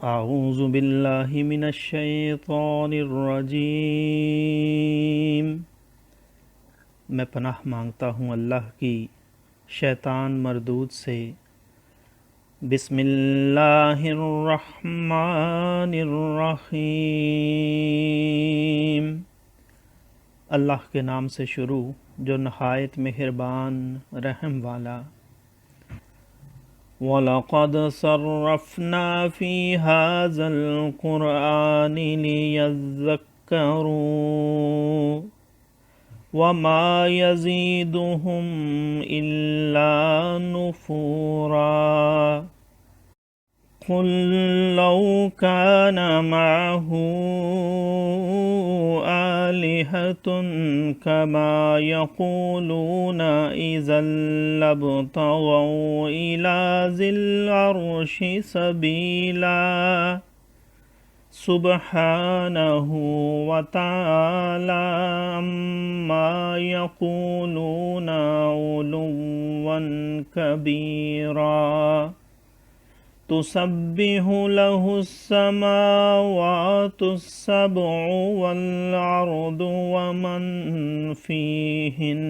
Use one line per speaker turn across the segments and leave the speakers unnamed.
اعوذ باللہ من الشیطان الرجیم۔ میں پناہ مانگتا ہوں اللہ کی شیطان مردود سے۔ بسم اللہ الرحمن الرحیم۔ اللہ کے نام سے شروع جو نہایت مہربان رحم والا۔ وَلَقَدْ صَرَّفْنَا فِي هَذَا الْقُرْآنِ لِيَذَّكَّرُوا وَمَا يَزِيدُهُمْ إِلَّا نُفُورًا۔ قُلْ لَوْ كَانَ مَعَهُ آلِهَةٌ كَمَا يَقُولُونَ إِذًا لَابْتَغَوْا إِلَى ذِي الْعَرْشِ سَبِيلًا۔ سبحانه وتعالى عما يقولون علوا كبيرا۔ تسبح له السماوات السبع والأرض ومن فيهن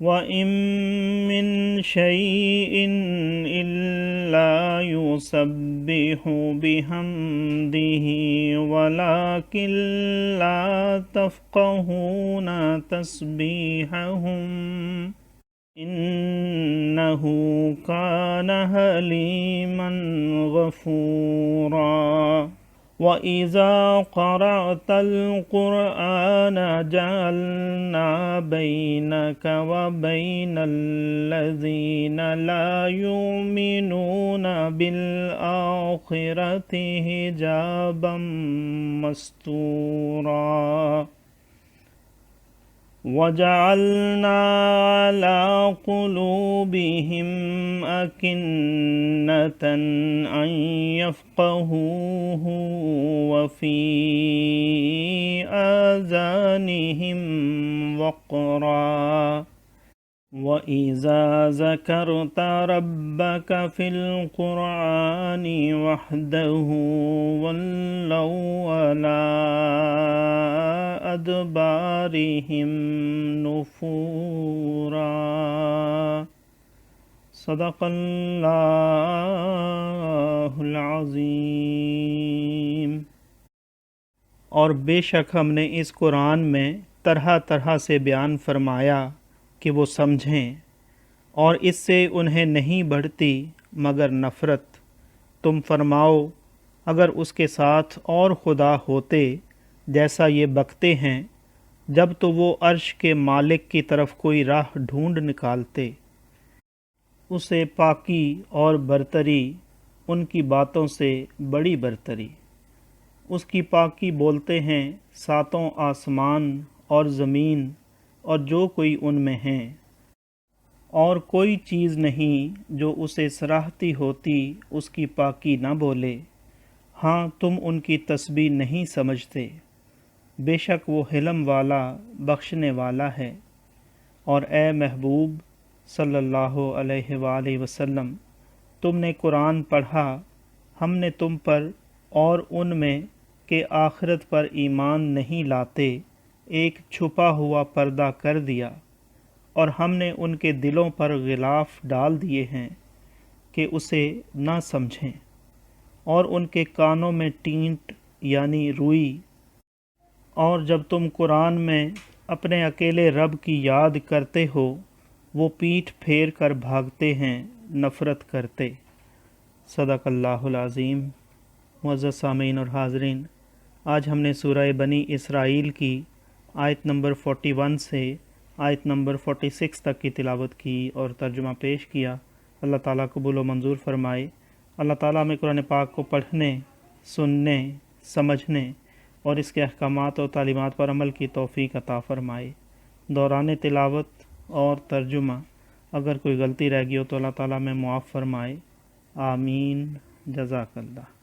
وَإِن مِّن شَيْءٍ إِلَّا يُسَبِّحُ بِحَمْدِهِ وَلَكِن لَّا تَفْقَهُونَ تَسْبِيحَهُمْ إِنَّهُ كَانَ حَلِيمًا غَفُورًا۔ وَإِذَا قَرَأْتَ الْقُرْآنَ جَعَلْنَا بَيْنَكَ وَبَيْنَ الَّذِينَ لَا يُؤْمِنُونَ بِالْآخِرَةِ حِجَابًا مَّسْتُورًا۔ وَجَعَلْنَا عَلَىٰ قُلُوبِهِمْ أَكِنَّةً أَن يَفْقَهُوهُ وَفِي آذَانِهِمْ وَقْرًا۔ وَإِذَا ذَكَرْتَ رَبَّكَ فِي الْقُرْآنِ وَحْدَهُ وَلَّوْا عَلَىٰ أَدْبَارِهِمْ نُفُورًا۔ صدق اللہ العظیم۔ اور بے شک ہم نے اس قرآن میں طرح طرح سے بیان فرمایا کہ وہ سمجھیں، اور اس سے انہیں نہیں بڑھتی مگر نفرت۔ تم فرماؤ اگر اس کے ساتھ اور خدا ہوتے جیسا یہ بکتے ہیں، جب تو وہ عرش کے مالک کی طرف کوئی راہ ڈھونڈ نکالتے۔ اسے پاکی اور برتری ان کی باتوں سے بڑی برتری۔ اس کی پاکی بولتے ہیں ساتوں آسمان اور زمین اور جو کوئی ان میں ہیں، اور کوئی چیز نہیں جو اسے سراہتی ہوتی اس کی پاکی نہ بولے۔ ہاں تم ان کی تسبیح نہیں سمجھتے، بے شک وہ حلم والا بخشنے والا ہے۔ اور اے محبوب صلی اللہ علیہ وآلہ وسلم، تم نے قرآن پڑھا، ہم نے تم پر اور ان میں کہ آخرت پر ایمان نہیں لاتے ایک چھپا ہوا پردہ کر دیا، اور ہم نے ان کے دلوں پر غلاف ڈال دیے ہیں کہ اسے نہ سمجھیں، اور ان کے کانوں میں ٹینٹ یعنی روئی۔ اور جب تم قرآن میں اپنے اکیلے رب کی یاد کرتے ہو، وہ پیٹھ پھیر کر بھاگتے ہیں نفرت کرتے۔ صدق اللہ العظیم۔ معزز سامعین اور حاضرین، آج ہم نے سورہ بنی اسرائیل کی آیت نمبر 41 سے آیت نمبر 46 تک کی تلاوت کی اور ترجمہ پیش کیا۔ اللہ تعالیٰ قبول و منظور فرمائے۔ اللہ تعالیٰ ہمیں قرآن پاک کو پڑھنے، سننے، سمجھنے اور اس کے احکامات اور تعلیمات پر عمل کی توفیق عطا فرمائے۔ دوران تلاوت اور ترجمہ اگر کوئی غلطی رہ گئی ہو تو اللہ تعالیٰ میں معاف فرمائے۔ آمین۔ جزاک اللہ۔